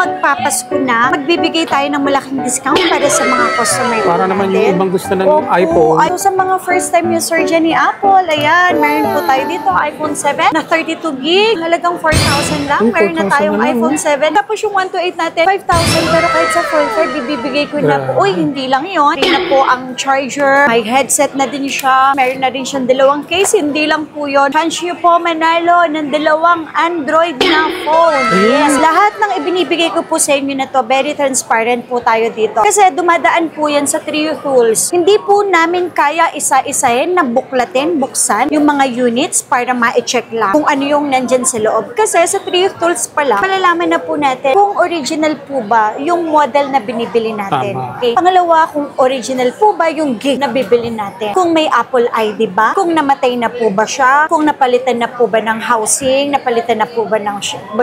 magpapasko na, magbibigay tayo ng malaking discount para sa mga customer Para naman natin. yung ibang gusto ng Opo, iPhone. ay, sa mga first time user dyan ni Apple, ayan, meron po tayo dito, iPhone 7 na 32 gig, halagang 4,000 lang. Meron na 4,000 tayong na lang, iPhone 7. Tapos yung 128 natin, 5,000, pero kahit sa full card, ibibigay ko na po. Uy, hindi lang yun. Hindi na po ang charger, may headset na din siya, meron na rin siyang dalawang case, hindi lang po yun. Chance nyo po manalo ng dalawang Android na phone. Yes, lahat ng ibinibigay ko po sa inyo na to, very transparent po tayo dito. Kasi dumadaan po yan sa Trio Tools. Hindi po namin kaya isa-isahin na buklatin, buksan yung mga units para ma-check lang kung ano yung nandyan sa loob. Kasi sa Trio Tools pa lang, malalaman na po natin kung original po ba yung model na binibili natin. Tama. Okay. Pangalawa, kung original po ba yung gig na bibili natin. Kung may Apple ID ba? Kung namatay na po ba siya? Kung napalitan na po ba ng housing? Napalitan na po ba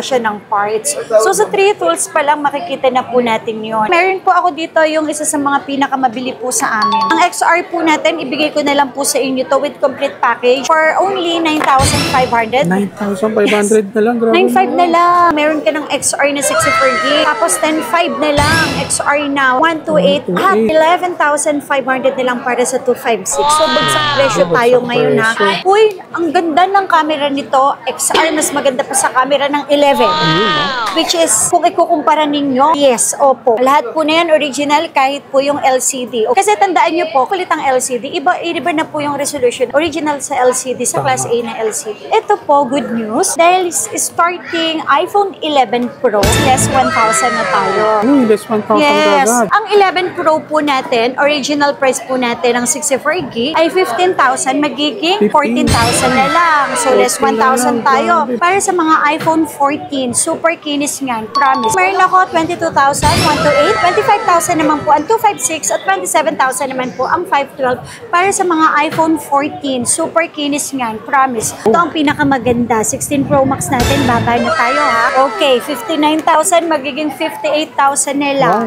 siya ng parts? So sa Trio Tools pa lang, makikita na po natin yun. Meron po ako dito yung isa sa mga pinakamabili po sa amin. Ang XR po natin, ibigay ko na lang po sa inyo to with complete package for only 9,500. 9,500 na lang. Grabe 9,500 na lang. Meron ka ng XR na 64 gig. Tapos 10,500 na lang. XR na 128 at 11,500 na lang para sa 256. So bagsak presyo tayo ngayon ha. Uy, ang ganda ng camera nito. XR mas maganda pa sa camera ng 11. Which is, kung ikukumpara ninyo, yes, opo. Lahat po na yan original kahit po yung LCD. Kasi tandaan nyo po, kulit ang LCD, iba na po yung resolution. Original sa LCD, sa Class A na LCD. Ito po, good news. Dahil starting iPhone 11 Pro, less 1,000 na tayo. Less 1,000 Yes. agad. Ang 11 Pro po natin, original price po natin ng 64 gig ay 15,000, magiging 14,000 na lang. So, less 1,000 tayo. Para sa mga iPhone 14, super kinis nga, promise. Meron ako 22,000, 128, 25,000 naman po ang 256 at 27,000 naman po ang 512. Para sa mga iPhone 14, super kinis nga, promise. Ito ang pinakamaganda. 16 Pro Max natin, baba na tayo ha. Okay, 59,000, magiging 58,000 na lang.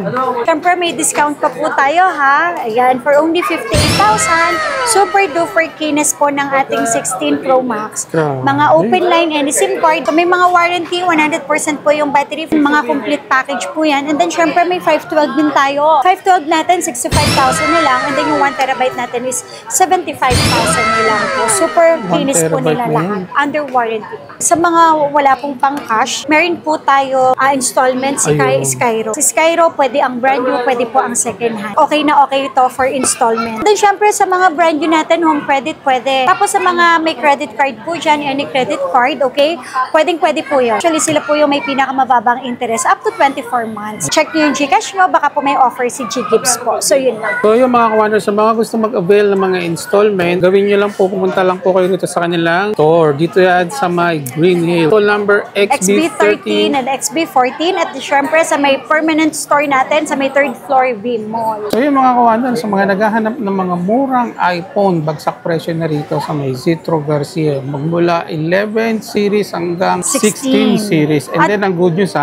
Siyempre may discount pa po tayo ha. Ayan, for only 58,000, super duper kinis po ng ating 16 Pro Max. Mga open line and SIM card. May mga warranty, 100% po yung battery. Mga complete package po yan. And then syempre may 512 din tayo. 512 natin, 65,000 na lang. And then yung 1 terabyte natin is 75,000 na lang po. Super kinis po nila lahat. Under warranty. Sa mga wala pong pang cash, meron po tayo installment si Skyro. Si Skyro, pwede ang brand new, pwede po ang second hand. Okay na okay ito for installment. Then syempre sa mga brand new natin, home credit, pwede. Tapos sa mga may credit card po dyan, any credit card, okay? Pwede po yun. Actually, sila po yung may pinakamababang interest up to 24 months. Check nyo yung Gcash nyo, baka po may offer si Ggives po. So yun lang. So yung mga kawander, sa mga gusto mag-avail ng mga installment, gawin nyo lang po, pumunta lang po kayo dito sa kanilang store. Dito yan sa may Green Hill. Call number XB13 and XB14 at syempre sa may permanent store natin sa may 3rd floor V Mall. So yung mga kawander, sa mga naghahanap ng mga murang iPhone, bagsak presyo na rito sa may Zitro Garcia. Magmula 11 series hanggang 16 series. And then ang good news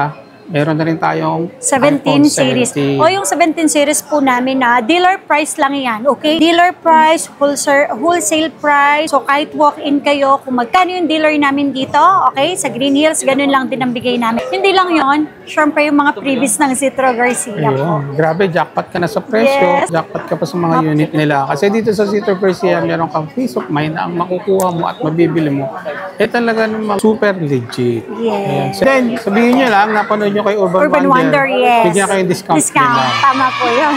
meron na rin tayong 17 series. O yung 17 series po namin na dealer price lang yan, okay? Dealer price, wholesale price. So kahit walk-in kayo, kung magkano yung dealer namin dito, okay? Sa Green Hills, ganun lang din ang bigay namin. Hindi lang yon, syempre yung mga previous ng Zitro Garcia po. Grabe, jackpot ka na sa presyo. Yes. Jackpot ka pa sa mga unit nila. Kasi dito sa Zitro Garcia, meron kang peace of mind na ang makukuha mo at mabibili mo. Talaga naman super legit. Yes. Then, sabihin nyo lang, napanood nyo kay Urban Wonder, yes. Bigyan kayong discount. Tama po yun.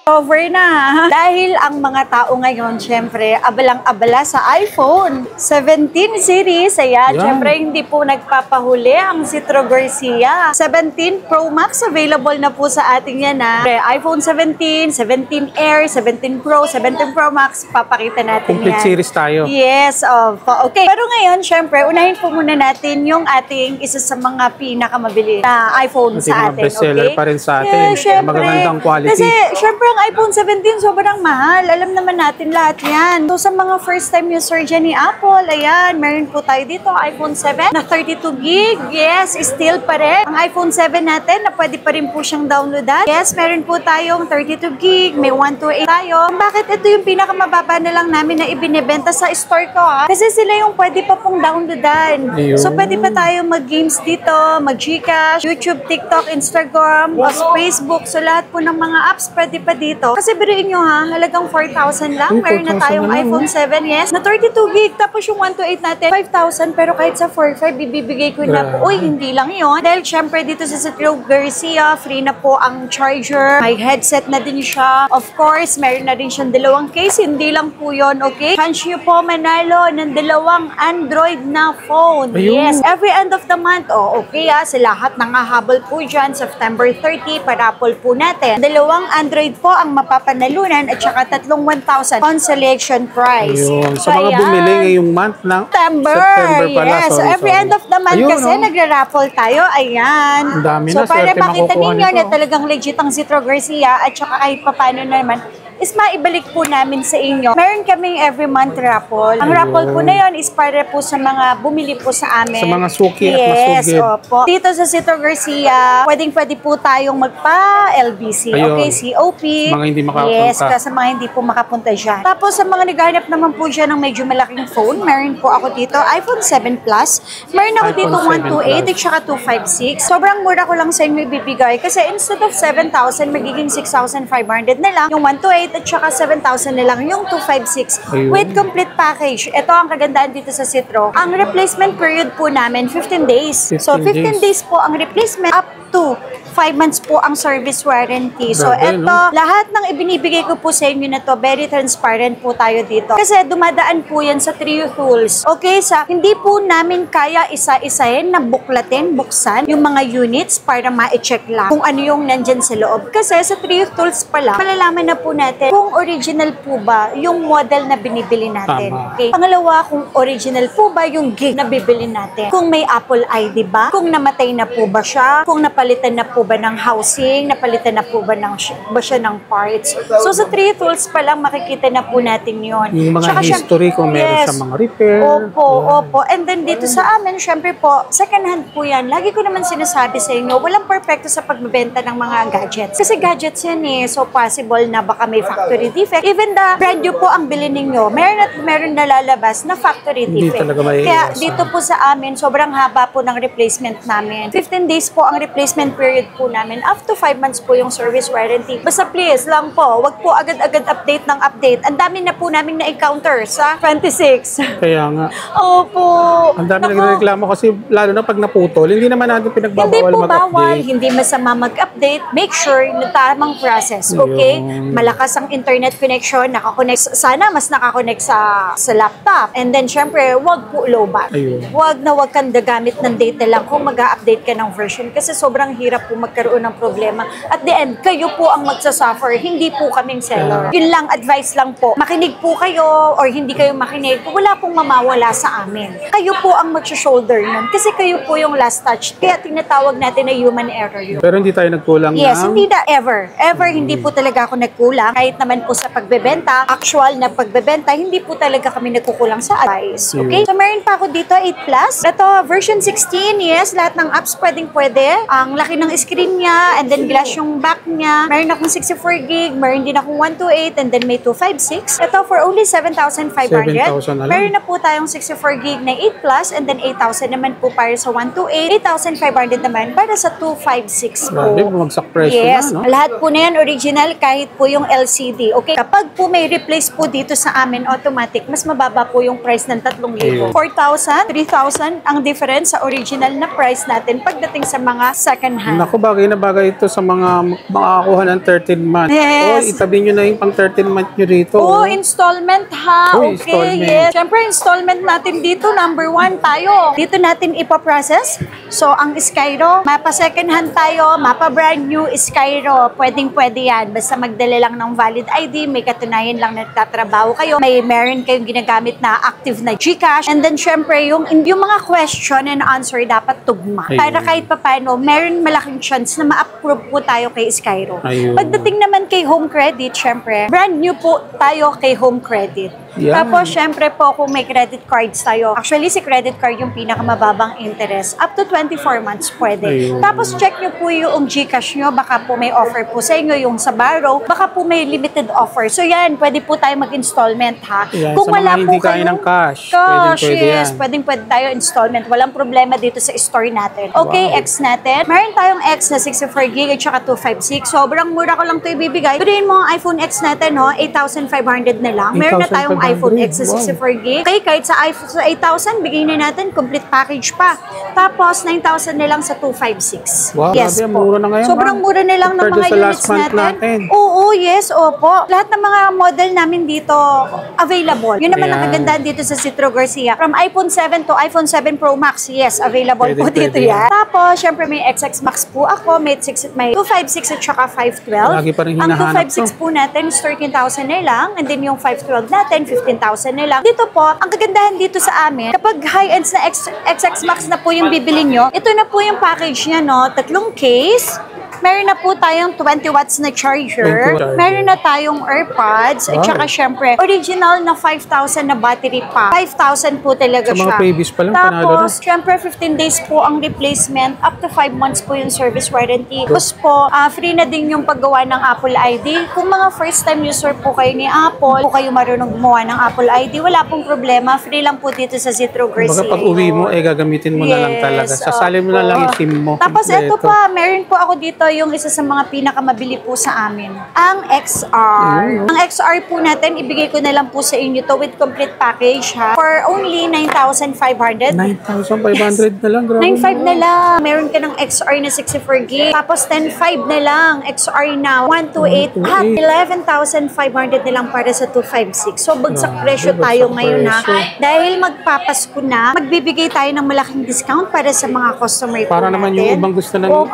Over na. Dahil ang mga tao ngayon, syempre, abalang-abala sa iPhone 17 series. Ayan, syempre, hindi po nagpapahuli ang Zitro Garcia. 17 Pro Max, available na po sa ating yan iPhone 17, 17 Air, 17 Pro, 17 Pro Max, papakita natin complete series tayo. Yes, okay. Pero ngayon, syempre, unahin po muna natin yung ating isa sa mga pinakamabili na iPhone sa atin. Bestseller pa rin sa atin. Syempre, magagandang quality. Kasi, syempre, ang iPhone 17 sobrang mahal. Alam naman natin lahat yan. So sa mga first time user dyan ni Apple, ayan, meron po tayo dito iPhone 7 na 32 gig. Yes, still pa rin. Ang iPhone 7 natin na pwede pa rin po siyang downloadan. Yes, meron po tayong 32 gig, may 128 tayo. Bakit ito yung pinakamababa na lang namin na ibinebenta sa store ko Kasi sila yung pwede pa pong downloadan. So pwede pa tayo mag-games dito, mag-Gcash, YouTube, TikTok, Instagram, Facebook. So lahat po ng mga apps pwede pa dito. Kasi biruin nyo halagang 4,000 lang. Meron na tayong iPhone 7, yes, na 32 gig. Tapos yung 128 natin, 5,000. Pero kahit sa 4,500, ibibigay ko na po. Uy, hindi lang yun. Dahil syempre dito sa Citro Garcia, free na po ang charger. May headset na din siya. Of course, meron na rin siyang dalawang case. Hindi lang po yun, okay? Chance nyo po manalo ng dalawang Android na phone. Yes, every end of the month. Okay sa lahat ng hahabol po dyan, September 30, parapol po natin. Dalawang Android po ang mapapanalunan at saka tatlong 1,000 consolation prize. Ayun. Sa mga bumili ngayong month ng September pala. Yes, so every end of the month kasi nagra-raffle tayo. Ayan. Ang dami so na, para makita ninyo nito. na talagang legit ang Citro Garcia at saka kahit papano naman is maibalik po namin sa inyo. Meron kaming every month raffle. Ang raffle po na yon is para po sa mga bumili po sa amin. Sa mga suki at yes, masugid. Opo. Dito sa Citro Garcia, pwede po tayong magpa-LBC. Ayun. Okay, COP. Mga hindi makapunta. Yes, sa mga hindi po makapunta dyan. Tapos sa mga naghahanap naman po dyan ng medyo malaking phone, meron po ako dito iPhone 7 Plus. Meron ako dito 128 at saka 256. Sobrang mura ko lang sa inyo ibibigay kasi instead of 7,000, magiging 6,500 na lang. Yung 128 at saka 7,000 na lang yung 256 with complete package. Ito ang kagandaan dito sa Citro. Ang replacement period po namin 15 days. So 15 days po ang replacement up to 5 months po ang service warranty. So ito, lahat ng ibinibigay ko po sa inyo na to, very transparent po tayo dito. Kasi dumadaan po yan sa Trio Tools. Okay, hindi po namin kaya isa-isahin na buklatin, buksan yung mga units para ma-check lang kung ano yung nandyan sa loob. Kasi sa Trio Tools pa lang, malalaman na po natin kung original po ba yung model na binibili natin. Okay? Pangalawa, kung original po ba yung gig na bibili natin. Kung may Apple ID ba? Kung namatay na po ba siya? Kung napalitan na po ba ng housing? Napalitan na po ba siya ng parts? So sa Trio Tools pa lang makikita na po natin yon. Yung mga history kung meron sa mga repair. Opo. And then dito sa amin, syempre po, second hand po yan. Lagi ko naman sinasabi sa inyo, walang perfecto sa pagbebenta ng mga gadgets. Kasi gadgets yan so possible na baka may factory defect. Even the brand new po ang bilhin ninyo, meron na lalabas na factory defect. Kaya dito po sa amin, sobrang haba po ng replacement namin. 15 days po ang replacement period po namin. Up to 5 months po yung service warranty. Basta please lang po, wag po agad-agad update ng update. Ang dami na po namin na-encounter sa 26. Kaya nga. Opo. Ang dami nagreklamo kasi lalo na pag naputol, hindi naman natin pinagbabawal mag-update. Hindi po bawal, hindi masama mag-update. Make sure na tamang process, okay? Malakas ang internet connection, nakakonect, sana mas nakakonect sa laptop. And then, syempre, wag po low bat. Wag kang gagamit ng data lang kung mag-update ka ng version kasi sobrang hirap po magkaroon ng problema. At the end, kayo po ang magsasuffer, hindi po kaming seller. Yun lang, advice lang po. Makinig po kayo or hindi kayo makinig, wala pong mamawala sa amin. Kayo po ang mag-shoulder nun kasi kayo po yung last touch. Kaya tinatawag natin na human error yun. Pero hindi tayo nagkulang hindi na ever. Hindi po talaga ako nagkulang. Kahit naman po sa pagbebenta, actual na pagbebenta, hindi po talaga kami nagkukulang sa advice. Okay? So, meron pa ako dito, 8 Plus. Ito, version 16, yes. Lahat ng apps pwede. Ang laki ng screen niya, and then glass yung back niya. Meron akong 64 gig, meron din akong 128, and then may 256. Ito, for only 7,500. Meron na po tayong 64 gig na 8 Plus, and then 8,000 naman po para sa 128, 8,500 naman para sa 256 po. Bumagsak presyo na, no? Lahat po na yan original, kahit po yung LCD. Okay? Kapag po may replace po dito sa amin, automatic, mas mababa po yung price ng 3,000. 4,000, 3,000 ang difference sa original na price natin pagdating sa mga second hand. Naku, bagay na bagay ito sa mga makakuha ng 13 months. Yes. Itabi nyo na yung pang 13 months nyo rito. Installment ha. Okay, installment. Yes. Siyempre, installment natin dito, number 1 tayo. Dito natin ipaprocess. So, ang Skyro, mapa second hand tayo, mapa brand new Skyro. Pwedeng-pwede yan. Basta magdala lang ng valid ID, may katunayan lang na nagtatrabaho kayo, meron kayong ginagamit na active na Gcash, and then syempre, yung mga question and answer dapat tugma. Para kahit papano, meron malaking conditions na ma-approve po tayo kay Skyro. Ayun. Pagdating naman kay Home Credit, syempre, brand new po tayo kay Home Credit. Yan. Tapos, syempre po, kung may credit cards tayo, actually, si credit card yung pinakamababang interest. Up to 24 months pwede. Ayun. Tapos, check nyo po yung Gcash nyo. Baka po may offer po sa inyo, yung sa Barrow. Baka po may limited offer. So, yan, pwede po tayo mag-installment, ha? Yan. Kung Sa wala mga po hindi kaya ng cash, pwede yes, yan. pwede tayo installment. Walang problema dito sa store natin. Okay, Wow. X natin. Meron tayong X na 64GB at saka 256. Sobrang mura ko lang ito ibibigay. Piliin mo ang iPhone X natin, no? 8,500 na lang. Meron na tayong 8,500. iPhone X na Wow. 64GB. Okay, kahit sa iPhone sa 8,000, bigay na natin complete package pa. Tapos, 9,000 na lang sa 256. Wow, yes grabe, po. mura na ngayon, Sobrang ma'am. mura na lang ng Compared mga sa last units month natin. Oo, yes, opo. Lahat ng mga model namin dito available. Yun naman ang Ayan. kagandahan dito sa Citro Garcia. From iPhone 7 to iPhone 7 Pro Max, yes, available Pwede, po dito pwede. yan. Tapos, syempre may XX Max po ako, may 256 at saka 512. Lagi pa rin Ang hinahanap 256 po natin is 13,000 na lang, and then yung 512 natin, 15,000 na lang. Dito po, ang kagandahan dito sa amin, kapag high-ends na XX Max na po yung bibili nyo, ito na po yung package niya, no? 3 case, meron na po tayong 20 watts na 20 charger, watts. meron na tayong AirPods, at Wow. saka syempre, original na 5,000 na battery pa. 5,000 po talaga Sa siya. mga previous pa lang, panalo na. Tapos, syempre, 15 days po ang replacement, up to 5 months po yung service warranty. Tapos po, free na din yung paggawa ng Apple ID. Kung mga first time user po kayo ni Apple, po kayo marunong gumawa ng Apple ID, wala pong problema. Free lang po dito sa Citro Garcia. Baga pag uwi mo, gagamitin mo na lang talaga. Sasali mo na lang yung SIM mo. Tapos ito Kompleto. pa, meron po ako dito yung isa sa mga pinakamabili po sa amin. Ang XR. Ang XR po natin, ibigay ko na lang po sa inyo to with complete package, ha? For only 9,500. 9,500 na lang. Grabe 9.5 na lang. Meron ka ng XR na 64GB. Tapos 10.5 na lang. XR na 128 at 11,500 na lang para sa 256. So, bagsak presyo bagsak tayo ngayon, ha? presyo. Dahil magpapasko na, magbibigay tayo ng malaking discount para sa mga customer po Para naman yung natin. ibang gusto ng Opo,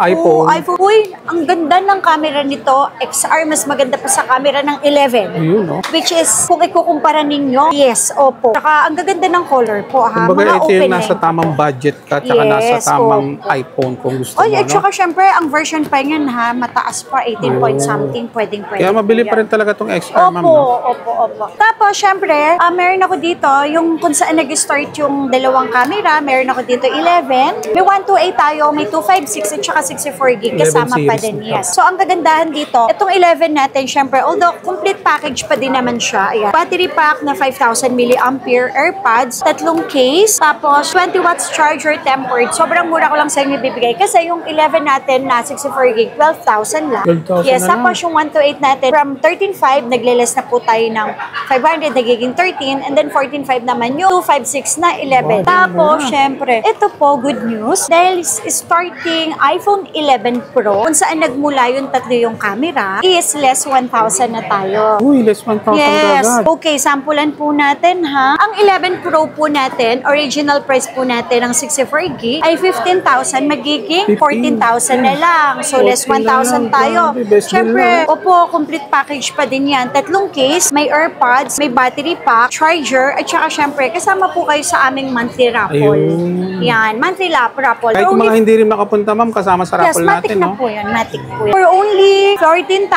iPhone. Uy, ang ganda ng camera nito. XR, mas maganda pa sa camera ng 11. Ayun, no? Which is, kung ikukumpara ninyo, yes, opo. Saka, ang gaganda ng color po, ha? Kumbaga, Mga ito open yung nasa lens. tamang budget ka, tsaka Yes, nasa tamang opo. iPhone kung gusto Oy, mo, at no? saka syempre, ang version pa yun, ha? Mataas pa, 18 point something, pwedeng. Kaya mabili pa rin talaga tong XR, ma'am, Opo, no? opo. Tapos, syempre, meron ako dito, yung kung saan nag-start yung dalawang camera, meron ako dito 11. May 128 tayo, may 256 at saka 64GB, kasama 11 pa series din, nito. yes. So, ang kagandahan dito, itong 11 natin, syempre, although complete package pa din naman siya, ayan. Battery pack na 5,000 mAh, AirPods, 3 case, tapos 20 watts charger tempered. Sobrang mura ko lang sa inyo bibigay kasi yung 11 natin na 64GB, 12,000 lang. 12,000 Yes, na lang. tapos yung 128 natin, from 13.5, nagle-less na po tayo ng 500, nagiging 13, and then 14.5 naman yung 256 na 11. Wow, Tapos, ganda. syempre, ito po, good news, dahil starting iPhone 11 Pro, kung saan nagmula yung tatlo yung camera, is less 1,000 na tayo. Uy, less 1,000 Yes. agad. Okay, sampulan po natin, ha. Ang 11 Pro po natin, original price po natin ng 64GB ay 15,000, magiging 14,000 na lang. So, less 14 na 1,000 lang. tayo. Grabe, best deal Siyempre, na. opo, complete package pa din yan. 3 case, may AirPods, may battery pack, charger, at saka syempre, kasama po kayo sa aming monthly raffle. Ayun. Yan, monthly raffle. Kahit For mga only hindi rin makapunta, ma'am, kasama sa Yes, raffle matic natin, na no? po yun. Matic po yun. For only 14,000,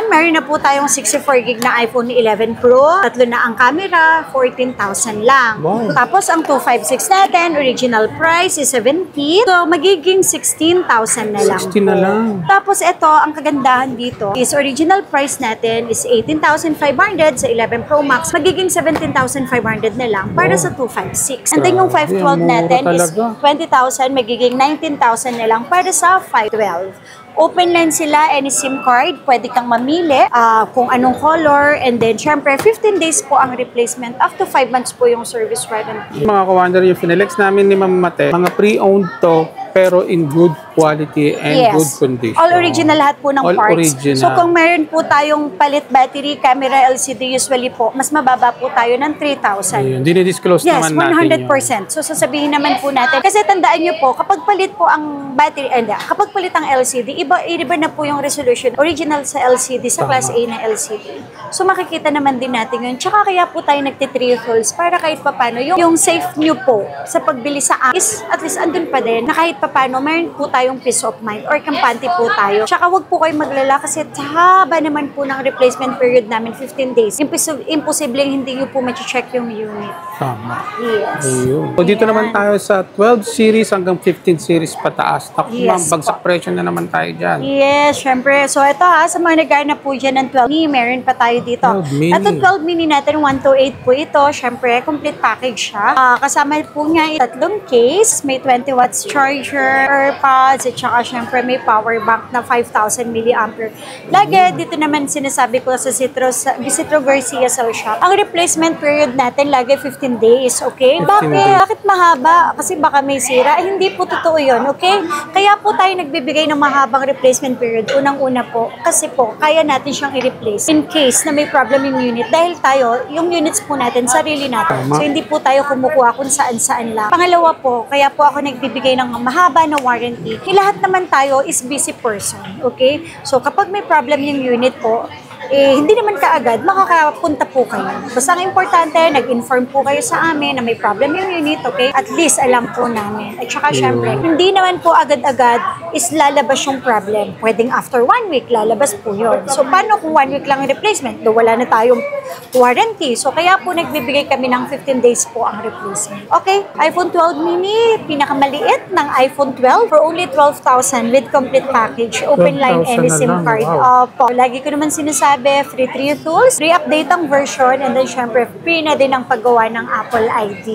meron na po tayong 64GB na iPhone 11 Pro. Tatlo na ang camera, 14,000 lang. Wow. Tapos ang 256 natin, original price is 17. So, magiging 16,000 na lang. 16 na po. lang. Tapos ito, ang kagandahan dito is original price natin is 18,500 sa 11 Pro Max. Magiging 17,500 na lang para sa 256. And then yung Grabe, 512 mura natin is talaga. 20,000, magiging 19,000 na lang para sa 512. Open line sila, any SIM card, pwede kang mamili kung anong color, and then syempre 15 days po ang replacement, up to 5 months po yung service warranty. Mga ka-wonder, yung Finelex namin ni Ma'am Mate, mga pre-owned to, pero in good quality and good condition. All original lahat po ng All parts. original. So kung meron po tayong palit battery, camera, LCD, usually po, mas mababa po tayo ng 3,000. Ayun, dinidisclose Yes, naman natin 100%. So, sasabihin naman po natin. Kasi tandaan nyo po, kapag palit po ang battery, kapag palit ang LCD, iba na po yung resolution. Original sa LCD, sa Tama. Class A na LCD. So, makikita naman din natin yun. Tsaka kaya po tayo nagtitrials para kahit papano, yung safe nyo po sa pagbili sa app is at least andun pa din, na kahit papano, meron po tayong peace of mind or kampante po tayo. Tsaka wag po kayo maglala kasi haba naman po ng replacement period namin, 15 days. Imposible hindi nyo po ma-check yung unit. Tama. Yes. Ayun. So dito naman tayo sa 12 series hanggang 15 series pataas. Tapos Yes, bagsak presyo na naman tayo dyan. Yes, syempre. So ito sa mga nagana po dyan ng 12 mini, meron pa tayo dito. 12 mini. Ito 12 mini natin, 128 po ito. Syempre, complete package siya. Kasama po niya tatlong case, may 20 watts charger, AirPods, at saka syempre may power bank na 5,000 milliampere. Lagi, dito naman sinasabi ko sa Citro Garcia Cell Shop, ang replacement period natin lagi 15 days, okay? 15 Bakit? days. Bakit mahaba? Kasi baka may sira. Hindi po totoo yun, okay? Kaya po tayo nagbibigay ng mahabang replacement period. Unang-una po, kasi po, kaya natin siyang i-replace in case na may problem yung unit. Dahil tayo, yung units po natin, sarili natin. Tama. So, hindi po tayo kumukuha kung saan-saan lang. Pangalawa po, kaya po ako nagbibigay ng mahaba na warranty. Lahat naman tayo is busy person, okay? So, kapag may problem yung unit po, hindi naman kaagad makakapunta po kayo. Basta ang importante, nag-inform po kayo sa amin na may problem yung unit, okay? At least alam po namin. At saka syempre, hindi naman po agad-agad is lalabas yung problem. Pwedeng after 1 week, lalabas po yun. So, paano kung 1 week lang yung replacement? Do wala na tayong warranty. So, kaya po nagbibigay kami ng 15 days po ang replacement. Okay, iPhone 12 mini, pinakamaliit ng iPhone 12 for only 12,000 with complete package. Open line 12,000 any na SIM lang, card. wow. Opo. Lagi ko naman sinasabi, free 3 tools, free update ang version, and then syempre, free na din ang paggawa ng Apple ID.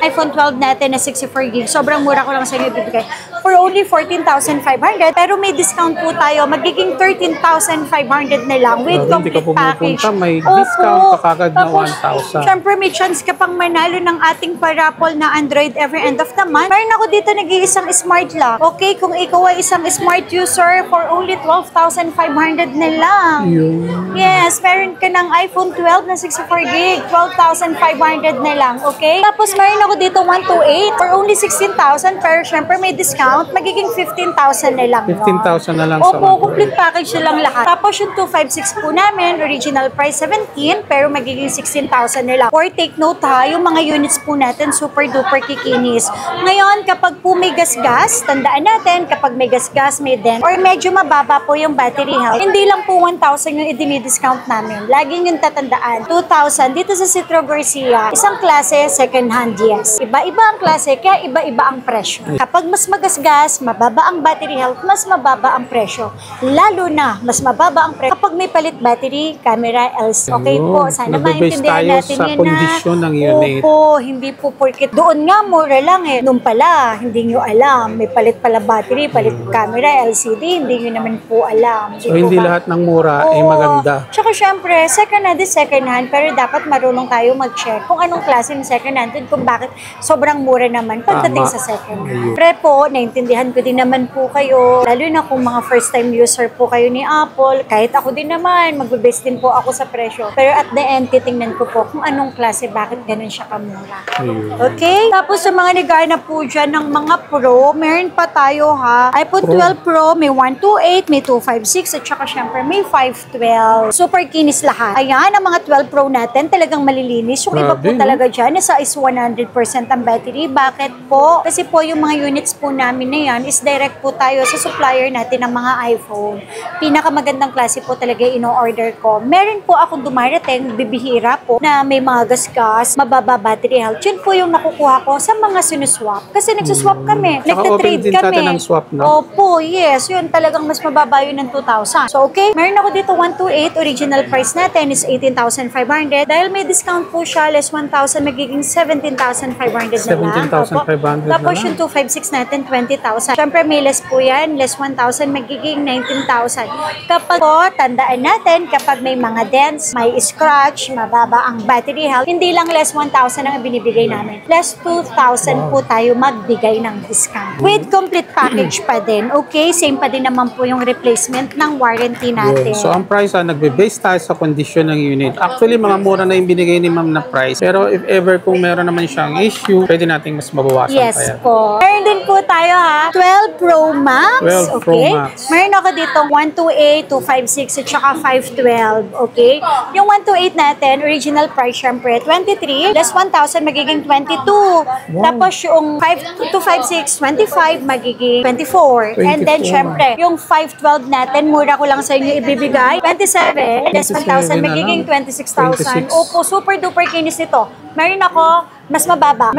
iPhone 12 natin na 64 GB. Sobrang mura ko lang sa inyo ibibigay. For only 14,500, pero may discount po tayo. Magiging 13,500 na lang with Hindi ka complete package. pumupunta, may Opo. discount ka kagad na Tapos, 1,000. syempre, may chance ka pang manalo ng ating parapol na Android every end of the month. Meron ako dito nag-iisang smart lock. Okay, kung ikaw ay isang smart user, for only 12,500 na lang. Yun. Yes, meron ka ng iPhone 12 na 64 gig, 12,500 na lang, okay? Tapos meron ako dito 128 for only 16,000, pero syempre may discount, magiging 15,000 na lang. 15,000 na lang sa Opo, 128. complete package na lang lahat. Tapos yung 256 po namin, original price 17, pero magiging 16,000 na lang. Or take note ha, yung mga units po natin, super duper kikinis. Ngayon, kapag po may gas-gas, tandaan natin, kapag may gas-gas, may dent, or medyo mababa po yung battery health, hindi lang po 1,000 yung i-discount namin. Laging yung tatandaan. 2,000 dito sa Citro Garcia. Isang klase, second hand, yes. Iba-iba ang klase, kaya iba-iba ang presyo. Kapag mas magasgas, mababa ang battery health, mas mababa ang presyo. Lalo na, mas mababa ang presyo kapag may palit battery, camera, LCD. Okay po, sana Nagbe-base maintindihan tayo natin sa yan kondisyon ng unit. Opo, hindi po porkit. Doon nga, mura lang eh. Noon pala, hindi nyo alam. May palit pala battery, palit camera, LCD, hindi nyo naman po alam. So, hindi lahat ng mura ay Oo. maganda. Tsaka syempre, second hand is second hand, pero dapat marunong tayo mag-check kung anong klase ng second hand at kung bakit sobrang mura naman pagdating Tama. sa second hand. Pre po, naintindihan ko din naman po kayo, lalo na kung mga first time user po kayo ni Apple, kahit ako din naman, magbe-base din po ako sa presyo. Pero at the end, titingnan ko po kung anong klase, bakit ganun siya kamura. Ayun. Okay? Tapos sa mga nagana po dyan ng mga Pro, meron pa tayo ha. iPhone 12 Pro, may 128, may 256, at saka syempre may 512. Super kinis lahat. Ayan, ang mga 12 Pro natin talagang malilinis. Yung iba po Grabe, no? talaga dyan, nasa is 100% ang battery. Bakit po? Kasi po yung mga units po namin na yan is direct po tayo sa supplier natin ng mga iPhone. Pinakamagandang klase po talaga ino-order ko. Meron po akong dumarating, bibihira po, na may mga gas-gas, mababa battery health. Yun po yung nakukuha ko sa mga sinuswap. Kasi nagsuswap kami. Tsaka Nagtatrade open din kami. sa atin ang swap, no? Opo, yes. Yun talagang mas mababa yun ng 2,000. So, okay. Meron ako dito 128. Original price natin is 18,500. Dahil may discount po siya, less 1,000, magiging 17,500 na lang. 17,500 na Tapos lang. yung 256 natin, 20,000. Siyempre, may less po yan. Less 1,000, magiging 19,000. Kapag po, tandaan natin, kapag may mga dents, may scratch, mababa ang battery health, hindi lang less 1,000 ang binibigay namin. Less 2,000 po tayo magbigay ng discount. With complete package pa din. Okay? Same pa din naman po yung replacement ng warranty natin. Yun. So, ang price, nagbe-base tayo sa kondisyon ng unit. Actually, mga mura na yung binigay ni ma'am na price. Pero if ever kung meron naman siyang issue, pwede nating mas mabawasan Yes pa yan. po. Meron din po tayo ha, siya. 12 Pro Max. 12 Pro Okay. Max. Meron ako dito 128, 256, at saka 512. Okay. Yung 128 natin, original price syempre, 23. Less 1,000, magiging 22. Tapos yung 256, 25, magiging 24. And then 24. syempre, yung 512 natin, mura ko lang sa inyo ibibigay. 27. Less 1,000, 27 na magiging lang. 26,000. 26. Opo, super duper kinis ito. Meron ako, mas mababa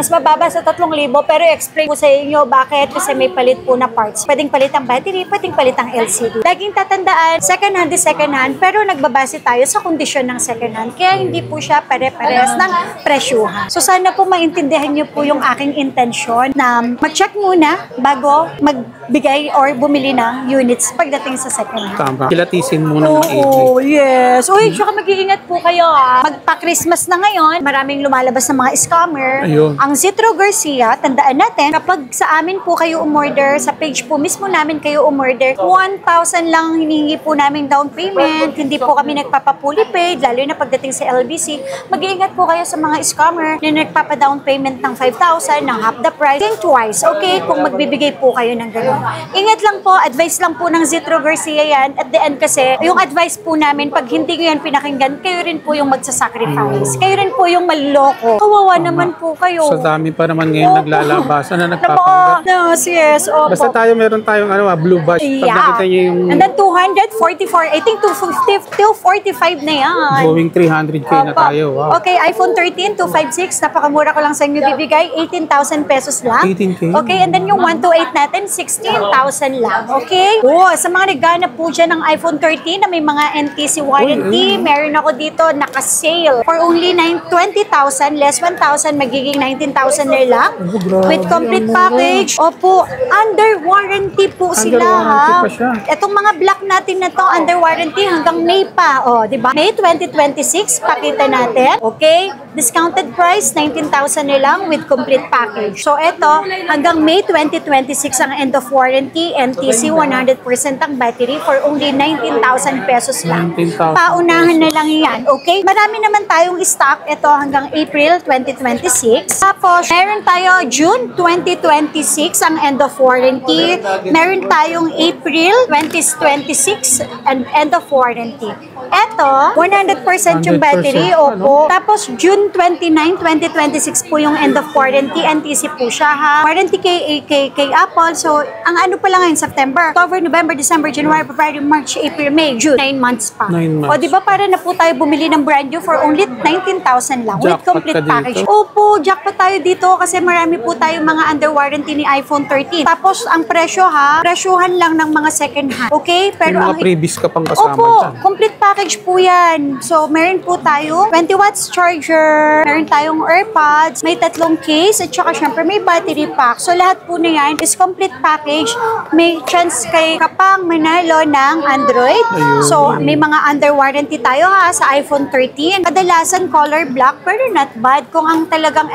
sa 3,000, pero explain ko sa inyo bakit, kasi may palit po na parts. Pwedeng palit ang battery, pwedeng palit ang LCD. Laging tatandaan, second hand is second hand, pero nagbabase tayo sa kondisyon ng second hand. Kaya hindi po siya pare-pares ng presyuhan. So sana po maintindihan niyo po yung aking intensyon na mag-check muna bago magbigay or bumili ng units pagdating sa second hand. Tama. Kilatisin muna maigi. Oo, yes. Uy, tsaka mag-iingat po kayo. Magpa-Christmas na ngayon, maraming lumalabas ng mga scammer. Ayun. Ang Zitro Garcia, tandaan natin, kapag sa amin po kayo umorder, sa page po mismo namin kayo umorder, 1,000 lang hinihingi po namin down payment. Hindi po kami nagpapapuli paid, lalo na pagdating sa LBC. Mag-iingat po kayo sa mga scammer na nagpapa-down payment ng 5,000, ng half the price. Think twice, okay? Kung magbibigay po kayo ng gano'n. Ingat lang po, advice lang po ng Zitro Garcia yan. At the end kasi, yung advice po namin, pag hindi nyo yan pinakinggan, kayo rin po yung magsasacrifice. Kayo rin po yung maloko. Kawawa naman po kayo. Sa dami pa naman ngayon Opo. naglalabasan na Diba? nagpapanggap. Yes, opo. Basta meron tayong blue badge. Pag nakita niyo yung And then 244, I think 250, 245 na yan. going 300k na Opo. tayo. Wow. Okay, iPhone 13, 256, napakamura ko lang sa inyo bibigay, 18,000 pesos lang. 18K? Okay, and then yung 128 natin, 16,000 lang. Okay? Oh, sa mga naghanap po dyan ng iPhone 13 na may mga NTC warranty, meron ako dito naka-sale for only 20,000, less 1,000, magiging 19,000 na lang. Grabe, With complete ang mura. package. Opo, under warranty po Under sila, warranty ha? pa siya. Itong mga black natin na to, under warranty hanggang May pa. O, di ba? May 2026, pakita natin. Okay? Discounted price, 19,000 na lang with complete package. So, ito, hanggang May 2026 ang end of warranty. NTC, 100% ang battery for only 19,000 pesos lang. 19,000 Paunahan na lang yan. Okay? Marami naman tayong stock. Ito hanggang April 2026. Tapos, meron tayo June 2026 ang end of warranty. Meron tayong April 2026 and end of warranty. Ito, 100% yung battery. 100%, Opo. Tapos, June 29, 2026 po yung end of warranty. NTC po siya, ha? Warranty kay Apple. So, ang ano pa lang ngayon, September, October, November, December, January, February, March, April, May, June. 9 months pa. 9 months. O, di ba para na po tayo bumili ng brand new for only 19,000 lang with Jackpot complete ka dito. package. Opo, jackpot tayo dito kasi marami po tayong mga under warranty ni iPhone 13. Tapos, ang presyo, ha? Presyuhan lang ng mga second hand. Okay? May Pero mga previous ka pang kasama Opo, dyan. complete package po yan. So, meron po tayo 20 watts charger, meron tayong AirPods, may 3 case, at saka syempre may battery pack. So, lahat po na yan is complete package. May chance kay kapang manalo ng Android. Ayun. So, may mga under warranty tayo, ha, sa iPhone 13. Kadalasan color black, pero not bad. Kung ang talagang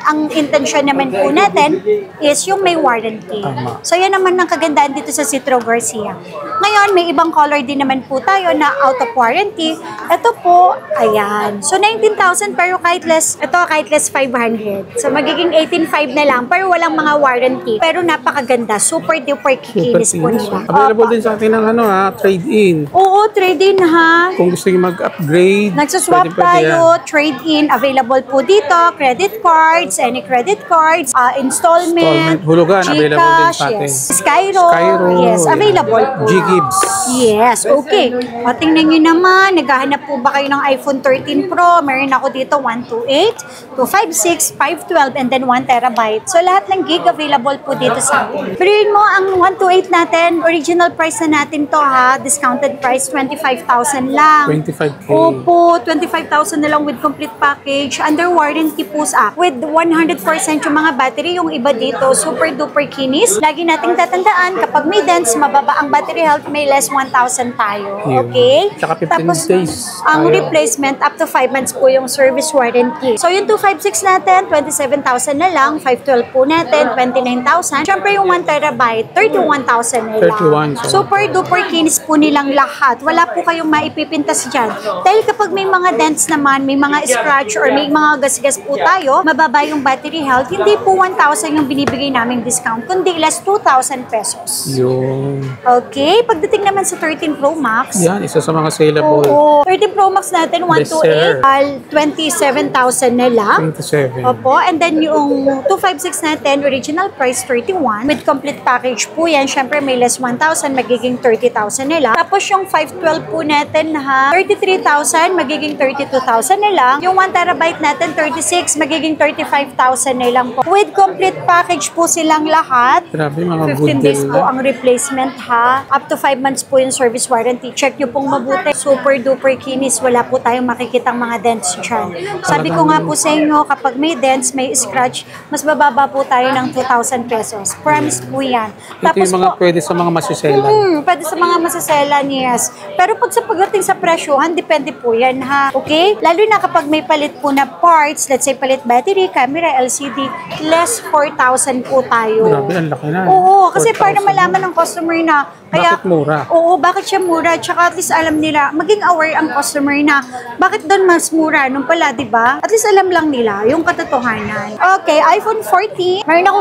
ang intention naman po natin is yung may warranty. Tama. So, yan naman ang kagandaan dito sa Zitro Garcia. Ngayon, may ibang color din naman po tayo na out of warranty. Ito po, ayan. So, 19,000 pero kahit less 500. So, magiging 18,500 na lang pero walang mga warranty. Pero napakaganda. Super duper kikinis po nila. Available Opo. din sa atin ng trade-in. Oo, trade-in, ha. Kung gusto niyo mag-upgrade, Nagsaswap pwede tayo, yan. trade-in, available po dito, credit cards, any credit cards, installment, Hulugan, available din sa atin. yes. Skyro, yes, yan. available po. G-Gibbs. Yes, okay. O, tingnan nyo naman, naghahanap po ba kayo ng iPhone 13 Pro? Meron ako dito 128, 256, 512, and then 1 terabyte. So, lahat ng gig available po dito sa atin. Pero mo, ang 128 natin, original price na natin to, ha? Discounted price, 25,000 lang. 25K. Opo, 25,000 na lang with complete package. Under warranty po sa with 100% yung mga battery. Yung iba dito, super duper kinis. Lagi nating tatandaan, kapag may dents, mababa ang battery health, may less 1,000 tayo. Yun. Okay? Tsaka 15 Tapos, days ang tayo. replacement, up to 5 months po yung service warranty. So, yung 256 natin, 27,000 na lang. 512 po natin, 29,000. Siyempre, yung 1 terabyte, 31,000 na lang. 31, so. Super duper kinis po nilang lahat. wala po kayong maipipintas dyan. Dahil kapag may mga dents naman, may mga scratch or may mga gasgas po tayo, mababa yung battery health, hindi po 1,000 yung binibigay naming discount, kundi less 2,000 pesos. Yung... Okay, pagdating naman sa 13 Pro Max, Yan, isa sa mga saleable. oo, 13 Pro Max natin, 128, 27,000 na lang. 27. Opo, and then yung 256 natin, original price 31. With complete package po yan, syempre may less 1,000, magiging 30,000 na lang. Tapos yung 512 po natin ha, 33,000, magiging 32,000 na lang. Yung 1 terabyte natin, 36, magiging 35,000 na lang po. With complete package po silang lahat. Grabe, mga 15 good days deal po na. ang replacement ha. Up to 5 months po yung service warranty. Check nyo pong mabuti. Super duper kinis. Wala po tayong makikitang mga dents dyan. Sabi ko nga po sa inyo, kapag may dents, may scratch, mas bababa po tayo ng 2,000 pesos. Promise po yan. Ito yung mga pwede sa mga masuselan. Pwede sa mga masaselan, yes. Pero pag sa pagdating sa presyohan, depende po yan ha. Okay? Lalo na kapag may palit po na parts, let's say palit battery, camera, LCD, less 4,000 po tayo. Grabe, ang laki na. Oo, kasi 4,000. para malaman ng customer na kaya, bakit mura? Oo, bakit siya mura? Tsaka at least alam nila, maging aware ang customer na bakit doon mas mura nung pala, di ba? At least alam lang nila yung katotohanan. Okay, iPhone 14. Meron ako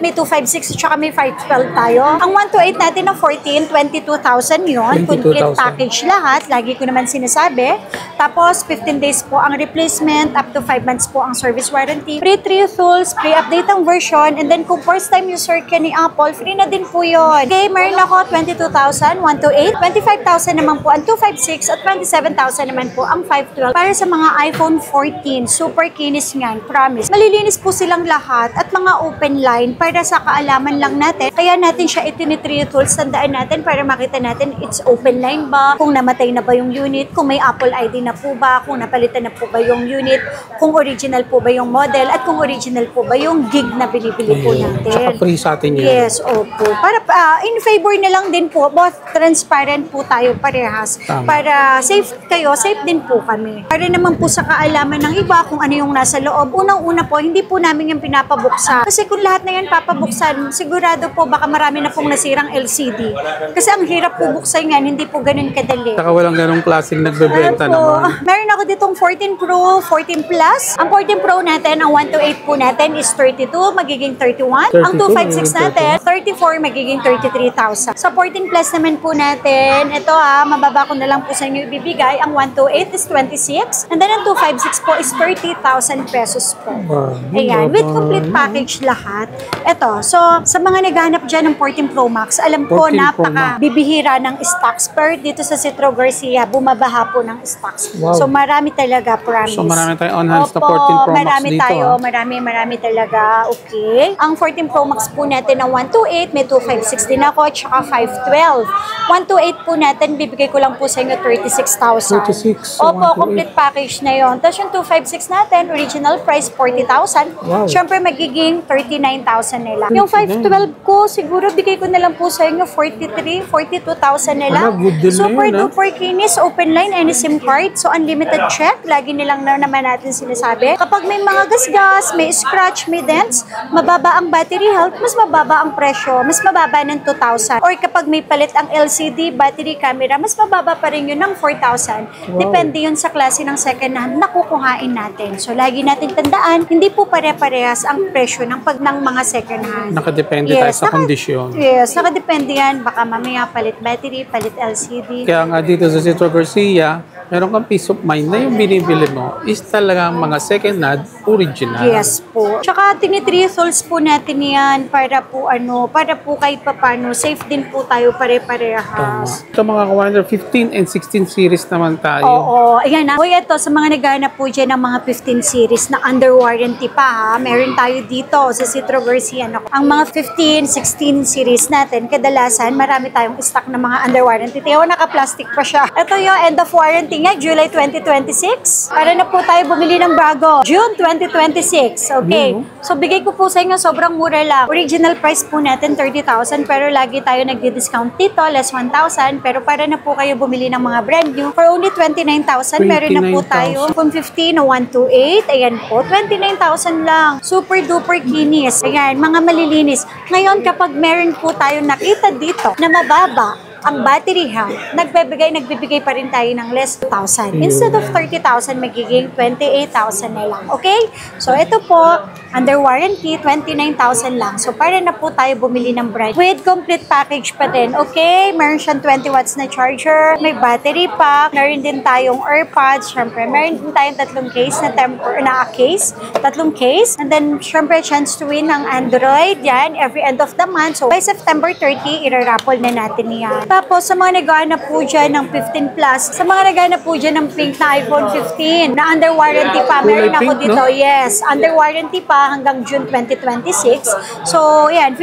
128, may 256, tsaka may 512 tayo. Ang 128 natin ng 14, 22,000 yun. 22,000. Complete package lahat. Lagi ko naman sinasabi. Tapos, 15 days po ang replacement. Up to 5 months po ang service warranty. Free tools, free update ang version. And then, kung first time user ka ni Apple, free na din po yun. Okay, meron ako 22,000, 128. 25,000 naman po ang 256 at 27,000 naman po ang 512. Para sa mga iPhone 14, super kinis nga, promise. Malilinis po silang lahat at mga open line para sa kaalaman lang natin. Kaya natin siya itinitry tools, tandaan natin para makita natin it's open line ba, kung namatay na ba yung unit, kung may Apple ID na po ba, kung napalitan na po ba yung unit, kung original po ba yung model, at kung original po ba yung gig na binibili po natin. Tsaka free sa atin yun. Yes, opo. Para in favor na lang din po, both transparent po tayo parehas. Tama. Para safe kayo, safe din po kami. Para naman po sa kaalaman ng iba kung ano yung nasa loob. Unang-una po, hindi po namin yung pinapabuksan. Kasi kung lahat na yan papabuksan, sigurado po baka marami na pong nasirang LCD. Kasi ang hirap po buksan yan, hindi po ganun kadali. Saka walang ganong klaseng nagbebenta Ano po, naman. meron ako ditong 14 Pro, 14 Plus. Ang 14 Pro natin, ang 128 po natin is 32, magiging 31. Ang 256 natin, 34, magiging 33,000. Sa 14 Plus naman po natin, ito mababa ko na lang po sa inyo ibibigay. Ang 128 is 26. And then ang 256 po is 30,000 pesos po. Ayan, with complete package lahat. Ito, so sa mga naghanap dyan ng 14 Pro Max, alam ko 14 Pro napaka bibihira ng stocks. Pero dito sa Citro Garcia, bumabaha po ng stocks. Wow. So marami talaga, promise. So marami tayong on-hands na Opo, 14 Pro Max marami dito. tayo, marami talaga. Okay. Ang 14 Pro Max po natin ng 128, may 256 din ako, tsaka 512. 128 po natin, bibigay ko lang po sa inyo 36,000. 36, Opo, 128. complete package na yon. Tapos yung 256 natin, original price 40,000. Wow. Siyempre magiging 39,000 nila. Yung 512 ko, siguro bigay ko na lang po sa inyo 43, 42,000 na lang. Ala, good deal na Super yun, duper kinis, open line, any SIM card. So unlimited check, lagi nilang naman natin sinasabi. Kapag may mga gasgas, may scratch, may dents, mababa ang battery health, mas mababa ang presyo, mas mababa ng 2,000. Or kapag may palit ang LCD, battery, camera, mas mababa pa rin yun ng 4,000. Wow. Depende yun sa klase ng second hand na kukuhain natin. So lagi natin tandaan, hindi po pare-parehas ang presyo ng mga second hand. Nakadepende tayo sa kondisyon. Yes, nakadepende yan. Baka mamaya palit battery, palit LCD. Kaya nga dito sa Citro Garcia, meron kang peace of mind na yung binibili mo is talagang mga second hand original. Yes po. Tsaka tinitrisolves po natin yan para po kahit papano, safe din po tayo pare-parehas. Ito mga ka-wonder, 15 and 16 series naman tayo. Oo, ayan na. Uy, ito, sa mga naghahanap po dyan ng mga 15 series na under warranty pa, meron tayo dito sa Citro Garcia. Ang mga 15, 16 series natin, kadalasan, marami tayong stock ng mga under warranty. Tiyo, naka-plastic pa siya. Ito yung end of warranty nga, July 2026. Para na po tayo bumili ng bago. June 2026. Okay. So, bigay ko po sa inyo, sobrang mura lang. Original price po natin, 30,000. Pero lagi tayo nagdi-discount dito, less 1,000. Pero para na po kayo bumili ng mga brand new, for only 29,000, meron na po tayo. Kung 50 na 128, ayan po, 29,000 lang. Super duper kinis. Ayan, mga malilinis. Ngayon, kapag meron po tayo nakita dito na mababa, ang battery health, nagbibigay pa rin tayo ng less 2,000. Instead of 30,000, magiging 28,000 na lang. Okay? So, ito po, under warranty, 29,000 lang. So, para na po tayo bumili ng brand. With complete package pa din. Okay? Meron siyang 20 watts na charger, may battery pack, meron din tayong AirPods, syempre, meron din tayong tatlong case tatlong case, and then, syempre, chance to win ng Android, yan, every end of the month. So, by September 30, iraraffle na natin yan. Tapos, sa mga naghahanap po dyan ng 15 plus, sa mga naghahanap po dyan ng pink na iPhone 15, na under warranty pa, meron ako pink, dito, no? yes, under warranty pa hanggang June 2026. So, yan,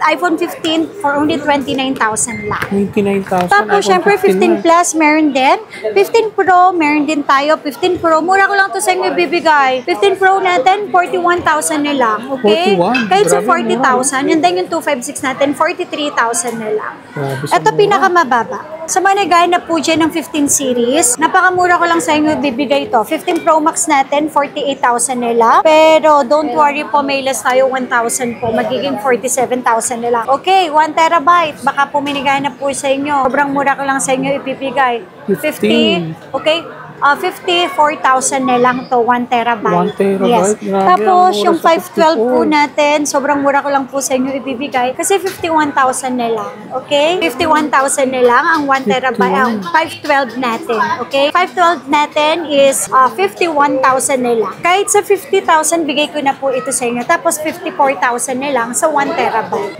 iPhone 15 for only 29,000 lang. 29,000. Tapos, syempre, 15 plus, meron din. 15 Pro, meron din tayo. 15 Pro, mura ko lang to sa inyo ibibigay. 15 Pro natin, 41,000 na lang. Okay? 41? Kahit sa Grabe, 40,000. And then yung 256 natin, 43,000 na lang. Grabe sa Ito mura. pinakamababa. Sa mga naghahanap po dyan ng 15 series, napakamura ko lang sa inyo bibigay to. 15 Pro Max natin, 48,000 na lang. Pero don't worry po, may less tayo 1,000 po. Magiging 47,000 na lang. Okay, 1 terabyte. Baka po may naghahanap po sa inyo. Sobrang mura ko lang sa inyo ibibigay. 15. Okay? 54,000 na lang to, 1 terabyte. 1 terabyte? Yes. Grabe, Tapos, ang mura yung sa 512 po 54. natin, sobrang mura ko lang po sa inyo ibibigay. Kasi 51,000 na lang. Okay? 51,000 na lang ang 1 terabyte, ang 512 natin. Okay? 512 natin is 51,000 na lang. Kahit sa 50,000, bigay ko na po ito sa inyo. Tapos, 54,000 na lang sa 1 terabyte.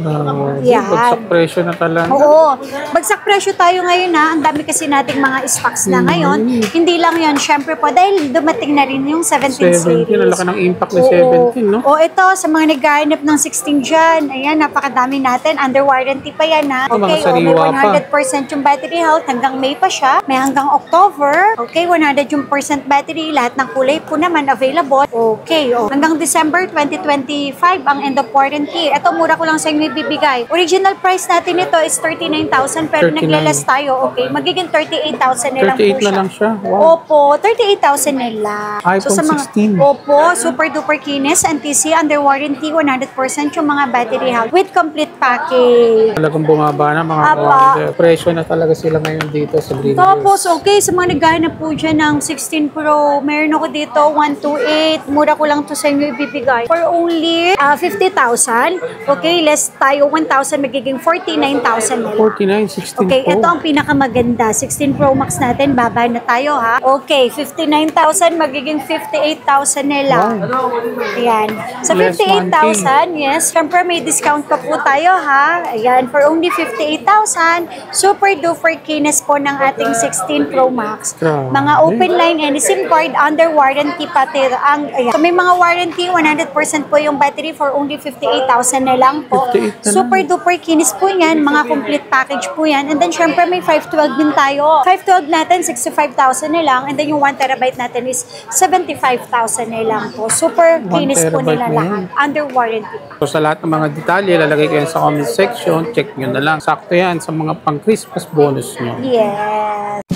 Yan. Bagsak presyo na talaga. Oo. Bagsak presyo tayo ngayon na. Ang dami kasi nating mga stocks na ngayon. Hindi lang yun. Syempre po, dahil dumating na rin yung 17 series. 17, ang laki ng impact ng Oo. 17, no? O ito, sa mga naghahanap ng 16 dyan, ayan, napakadami natin. Under warranty pa yan, ha? Mga Okay, o may sariwa pa. 100% yung battery health. Hanggang May pa siya. May hanggang October. Okay, 100 yung percent battery. Lahat ng kulay po naman available. Okay, o. Hanggang December 2025 ang end of warranty. Ito, mura ko lang sa inyo ibibigay. Original price natin ito is 39,000 pero 39. naglalas tayo. Okay, magiging 38,000 na lang po 38 na siya. lang siya. Wow. Opo, 38,000 na lang. iPhone 16. Opo, super duper kinis, NTC, under warranty, 100% yung mga battery health with complete package. Talagang bumaba na mga Apa. kawander. Presyo na talaga sila ngayon dito sa Green Tapos, Hills. okay, sa mga naghahanap po dyan ng 16 Pro, meron ako dito, 128. Mura ko lang to sa inyo ibibigay. For only 50,000. Okay, less tayo, 1,000, magiging 49,000 na lang. 49, 16 Okay, po. ito ang pinakamaganda. 16 Pro Max natin, baba na tayo ha. Okay, 59,000 magiging 58,000 na lang. Ayan. Sa Less 58,000, yes, syempre may discount pa po tayo ha. Ayan, for only 58,000, super duper kinis po ng ating 16 Pro Max. Grabe. Mga open line and SIM card under warranty pati ang ayan. So may mga warranty 100% po yung battery for only 58,000 na lang po. 58 na lang. Super duper kinis po yan, mga complete package po yan. And then syempre may 512 din tayo. 512 natin 65,000 na lang and then yung 1 terabyte natin is 75,000 na lang po. Super 1 kinis po terabyte nila na lahat. yan. Under warranty. So sa lahat ng mga detalye, lalagay ko yan sa comment section. Check nyo na lang. Sakto yan sa mga pang Christmas bonus nyo. Yes.